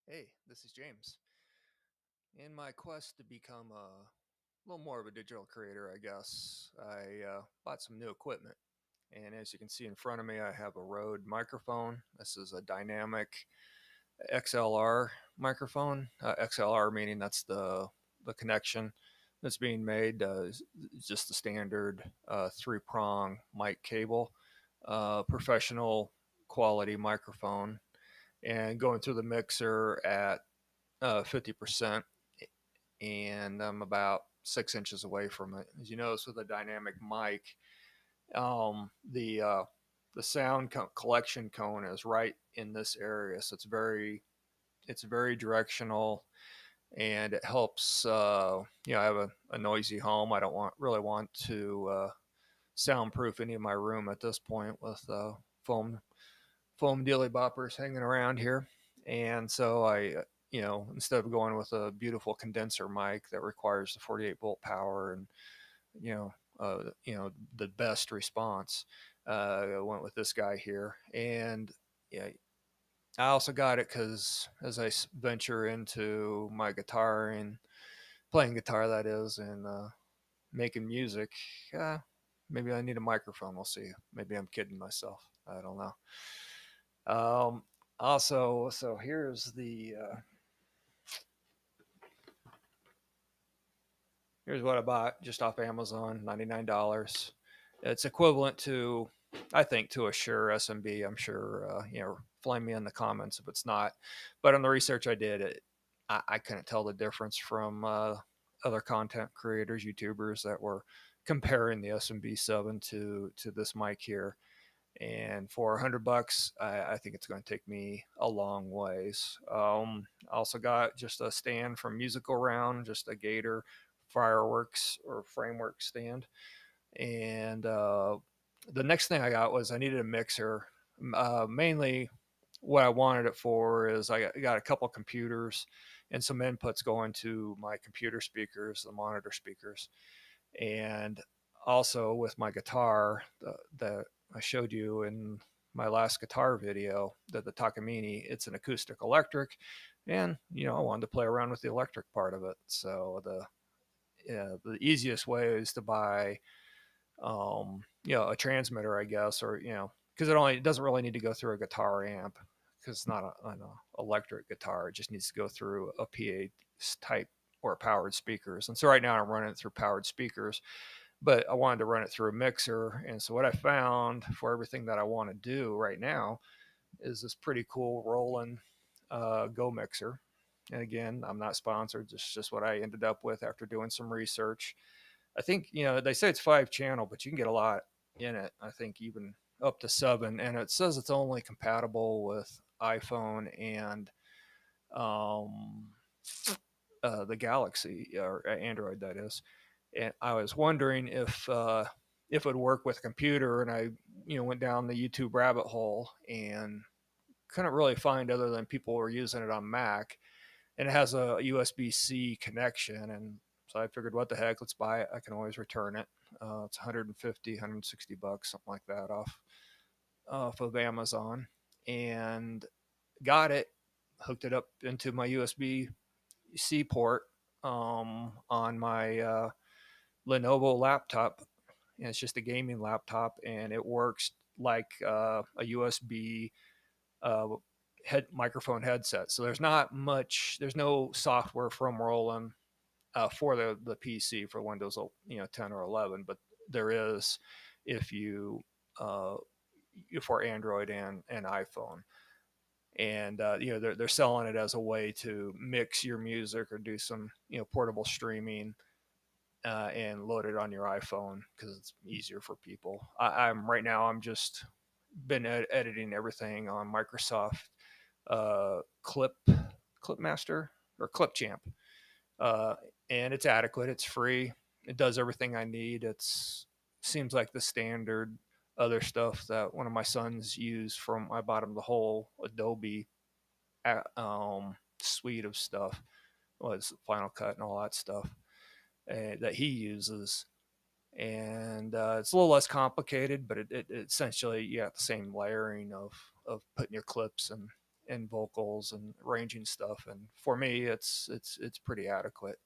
Hey, this is James. In my quest to become a little more of a digital creator, I guess, I bought some new equipment. And as you can see in front of me, I have a Rode microphone. This is a dynamic XLR microphone. XLR meaning that's the connection that's being made. Just the standard three-prong mic cable, professional quality microphone, and going through the mixer at 50%, and I'm about 6 inches away from it. As you notice, with a dynamic mic, the sound collection cone is right in this area, so it's very directional, and it helps. I have a noisy home. I don't really want to soundproof any of my room at this point with foam dilly boppers hanging around here. And so instead of going with a beautiful condenser mic that requires the 48-volt power and, the best response, I went with this guy here. And yeah, I also got it because as I venture into my guitar and playing guitar, that is, and making music, uh, maybe I need a microphone. We'll see. Maybe I'm kidding myself. I don't know. Also, so here's what I bought just off Amazon, $99. It's equivalent to, I think, to a Shure SMB. I'm sure, flame me in the comments if it's not. But on the research I did, I couldn't tell the difference from other content creators, YouTubers that were comparing the SMB7 to this mic here. And for $100, I think it's going to take me a long ways. Also got just a stand from Musical Round, just a Gator fireworks or framework stand. And the next thing I got was I needed a mixer. Mainly, what I wanted it for is I got a couple computers and some inputs going to my computer speakers, the monitor speakers, and also with my guitar that I showed you in my last guitar video, that the Takamine, it's an acoustic electric, and I wanted to play around with the electric part of it. So the easiest way is to buy a transmitter, I guess, or because it doesn't really need to go through a guitar amp because it's not an electric guitar. It just needs to go through a PA type or powered speakers. And so right now I'm running it through powered speakers, but I wanted to run it through a mixer. And so what I found for everything that I want to do right now is this pretty cool Roland Go mixer. And again, I'm not sponsored. It's just what I ended up with after doing some research. I think, they say it's 5 channel, but you can get a lot in it. I think even up to 7. And it says it's only compatible with iPhone and um, the Galaxy, or Android, that is. And I was wondering if it would work with a computer, and I went down the YouTube rabbit hole and couldn't really find other than people were using it on Mac, and it has a USB-C connection, and so I figured, what the heck, let's buy it. I can always return it. It's 150, $160, something like that, off of Amazon, and got it, hooked it up into my USB-C port on my Lenovo laptop. And it's just a gaming laptop, and it works like a USB microphone headset. So there's no software from Roland for the PC for Windows 10 or 11, but there is if you for Android and iPhone. And they're selling it as a way to mix your music or do some portable streaming, and load it on your iPhone because it's easier for people. I'm right now, I'm just been editing everything on Microsoft Clipmaster or Clipchamp, uh, and it's adequate. It's free. It does everything I need. It's seems like the standard other stuff that one of my sons used from. I bought him the whole Adobe suite of stuff, was Final Cut and all that stuff that he uses. And it's a little less complicated, but it essentially, you got the same layering of putting your clips and vocals and arranging stuff. And for me, it's pretty adequate.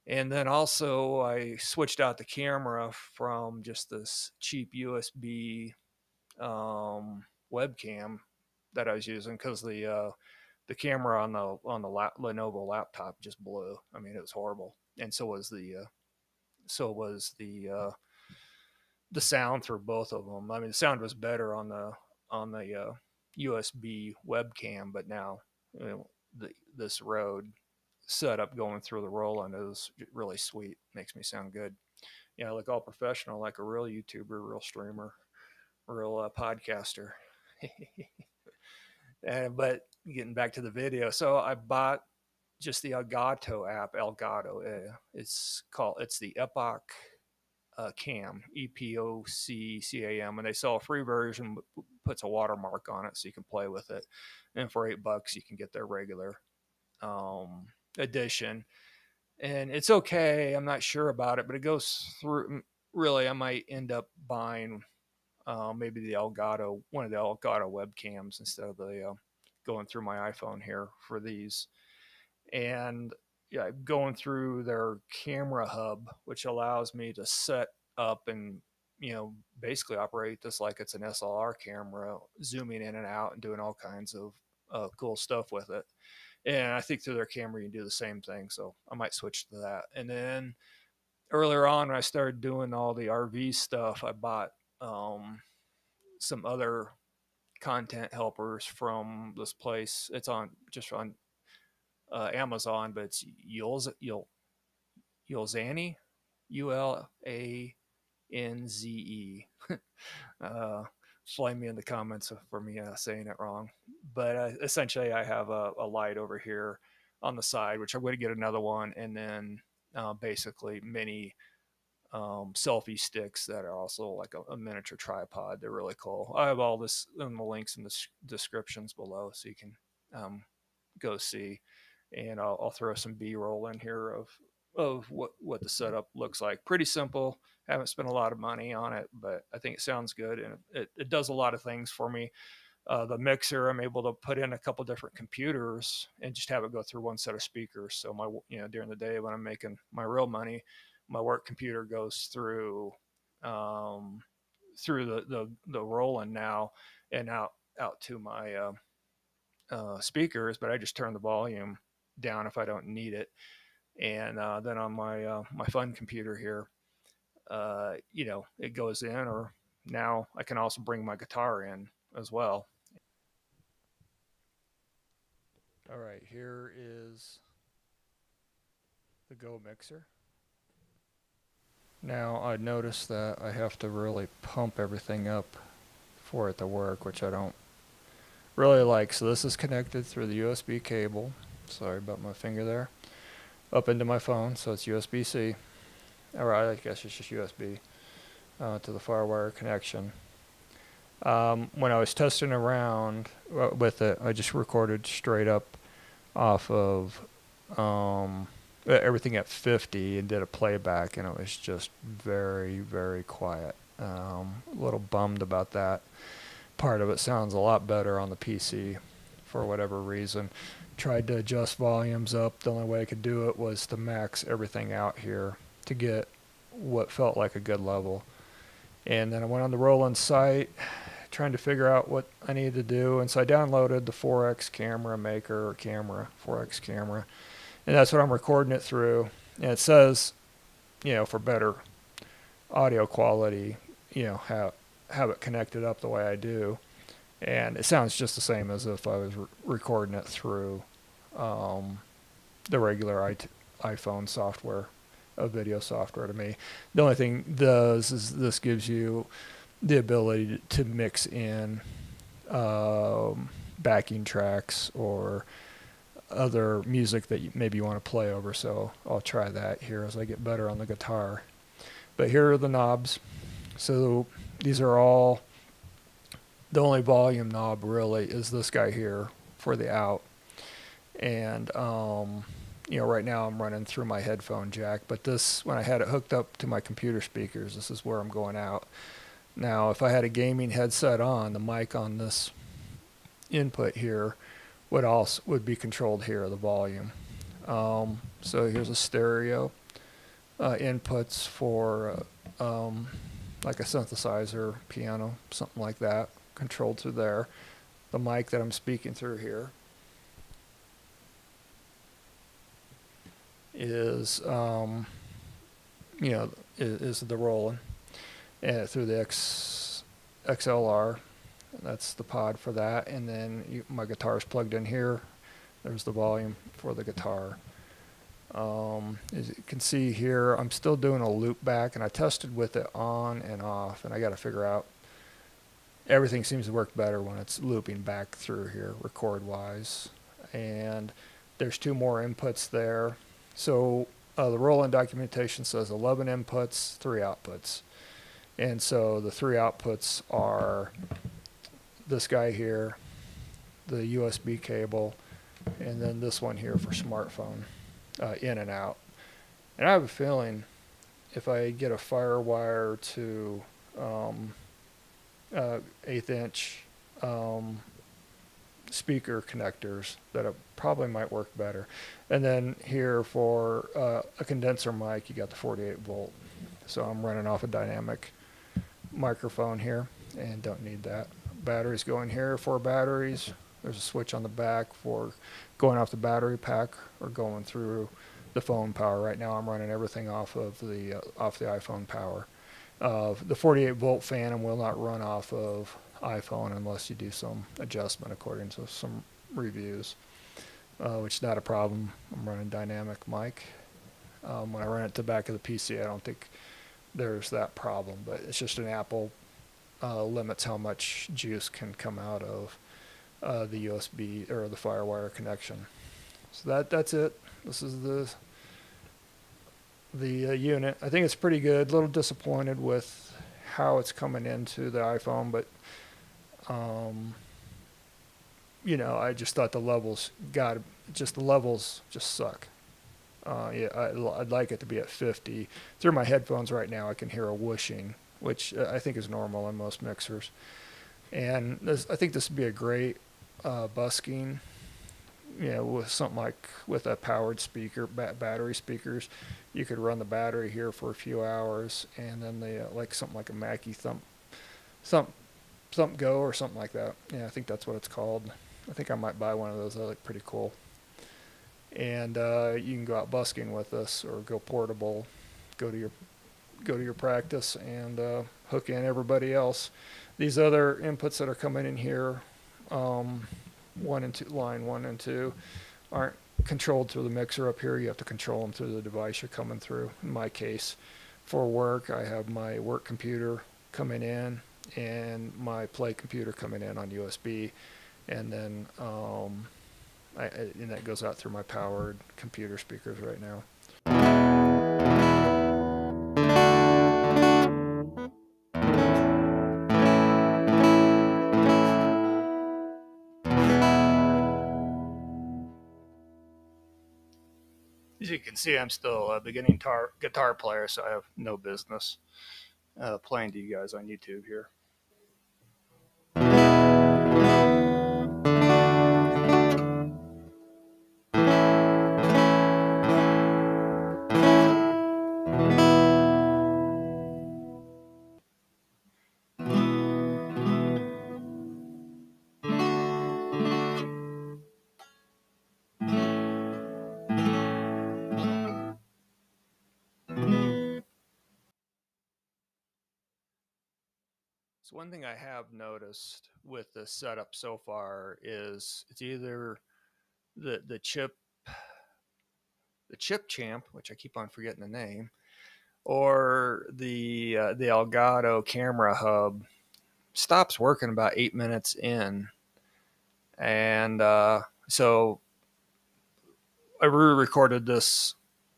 And then also I switched out the camera from just this cheap USB webcam that I was using, because the camera on the Lenovo laptop just blew. I mean, it was horrible, and so was the sound through both of them. I mean, the sound was better on the USB webcam, but now, you know, this Rode setup going through the Roland is really sweet. Makes me sound good. Yeah, look all professional, like a real YouTuber, real streamer, real podcaster. But getting back to the video, so I bought just the Elgato app. Elgato, it's the Epoch Cam, EpocCam, and they sell a free version, puts a watermark on it so you can play with it. And for $8 you can get their regular edition, and it's okay. I'm not sure about it, but it goes through. Really, I might end up buying maybe one of the Elgato webcams instead of the going through my iPhone here for these. And yeah, going through their camera hub, which allows me to set up and, basically operate this like it's an SLR camera, zooming in and out and doing all kinds of cool stuff with it. And I think through their camera you can do the same thing, so I might switch to that. And then earlier on, when I started doing all the RV stuff, I bought some other content helpers from this place. It's on Amazon, but it's ULANZI, ULANZE. Flame me in the comments for me saying it wrong. But essentially, I have a light over here on the side, which I'm going to get another one, and then basically mini selfie sticks that are also like a miniature tripod. They're really cool. I have all this in the links in the descriptions below, so you can go see. And I'll throw some B-roll in here of what the setup looks like. Pretty simple. Haven't spent a lot of money on it, but I think it sounds good, and it does a lot of things for me. The mixer, I'm able to put in a couple different computers and just have it go through one set of speakers. So during the day when I'm making my real money, my work computer goes through the Roland now and out to my speakers, but I just turn the volume down if I don't need it. And then on my fun computer here, it goes in, or now I can also bring my guitar in as well. All right, here is the Go mixer. Now I notice that I have to really pump everything up for it to work, which I don't really like. So this is connected through the USB cable. Sorry about my finger there. Up into my phone, so it's USB-C. Or I guess it's just USB to the FireWire connection. When I was testing around with it, I just recorded straight up off of everything at 50 and did a playback, and it was just very, very quiet. A little bummed about that. Part of it sounds a lot better on the PC for whatever reason. Tried to adjust volumes up. The only way I could do it was to max everything out here to get what felt like a good level. And then I went on the Roland site trying to figure out what I needed to do, and so I downloaded the 4X camera maker, or camera, 4X camera, and that's what I'm recording it through. And it says, for better audio quality, have it connected up the way I do, and it sounds just the same as if I was recording it through the regular iPhone software, video software to me. The only thing it does is this gives you the ability to mix in backing tracks or other music that maybe you want to play over, so I'll try that here as I get better on the guitar. But here are the knobs. So these are all, the only volume knob really is this guy here for the out. And right now I'm running through my headphone jack, but this, when I had it hooked up to my computer speakers, this is where I'm going out. Now if I had a gaming headset on, the mic on this input here would be controlled here, the volume. So here's a stereo inputs for like a synthesizer, piano, something like that, controlled through there. The mic that I'm speaking through here is is the Roland through the XLR. That's the pod for that, and then my guitar is plugged in here. There's the volume for the guitar. As you can see here, I'm still doing a loop back, and I tested with it on and off, and I got to figure out, everything seems to work better when it's looping back through here, record-wise. And there's 2 more inputs there. So the Roland documentation says 11 inputs, 3 outputs. And so the 3 outputs are this guy here, the USB cable, and then this one here for smartphone, in and out. And I have a feeling if I get a FireWire to 1/8 inch speaker connectors, that it probably might work better. And then here for a condenser mic, you got the 48 volt. So I'm running off a dynamic microphone here and don't need that. Batteries go in here, 4 batteries. There's a switch on the back for going off the battery pack or going through the phone power. Right now I'm running everything off of the iPhone power. The 48 volt phantom will not run off of iPhone unless you do some adjustment according to some reviews, which is not a problem. I'm running dynamic mic. When I run it to the back of the PC, I don't think there's that problem, but it's just an Apple limits how much juice can come out of the USB or the FireWire connection. So that's it. This is the unit. I think it's pretty good. A little disappointed with how it's coming into the iPhone, but I just thought the levels just suck. Yeah, I'd like it to be at 50. Through my headphones right now, I can hear a whooshing, which I think is normal in most mixers. And I think this would be a great busking, with something like with a powered speaker, battery speakers. You could run the battery here for a few hours, and then like something like a Mackie Thump Go or something like that. Yeah, I think that's what it's called. I think I might buy one of those. They look pretty cool. And you can go out busking with this, or go portable, go to your practice, and hook in everybody else. These other inputs that are coming in here, 1 and 2, line 1 and 2, aren't controlled through the mixer up here. You have to control them through the device you're coming through. In my case, for work, I have my work computer coming in and my play computer coming in on USB, and then and that goes out through my powered computer speakers right now. As you can see, I'm still a beginning guitar player, so I have no business playing to you guys on YouTube here. So one thing I have noticed with the setup so far is it's either the chip champ, which I keep on forgetting the name, or the Elgato camera hub stops working about 8 minutes in, and so I re-recorded this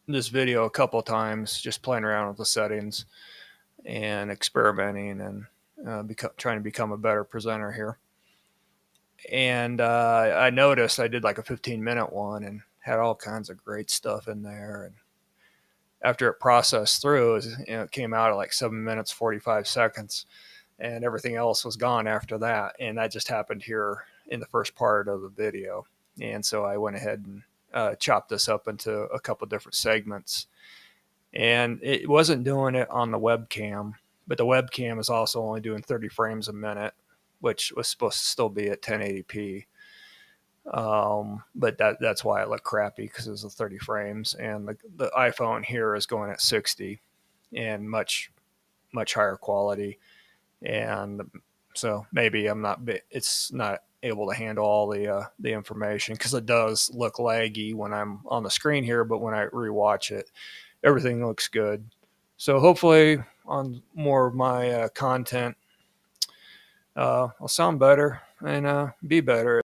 video a couple times, just playing around with the settings and experimenting and trying to become a better presenter here. And I noticed I did like a 15-minute one and had all kinds of great stuff in there. And after it processed through, it came out at like 7 minutes 45 seconds, and everything else was gone after that. And that just happened here in the first part of the video. And so I went ahead and chopped this up into a couple different segments. And it wasn't doing it on the webcam, but the webcam is also only doing 30 frames a minute, which was supposed to still be at 1080p. But that's why it looked crappy, because it was 30 frames, and the iPhone here is going at 60 and much higher quality. And so maybe it's not able to handle all the information, because it does look laggy when I'm on the screen here, but when I rewatch it, everything looks good. So hopefully on more of my content, I'll sound better and be better.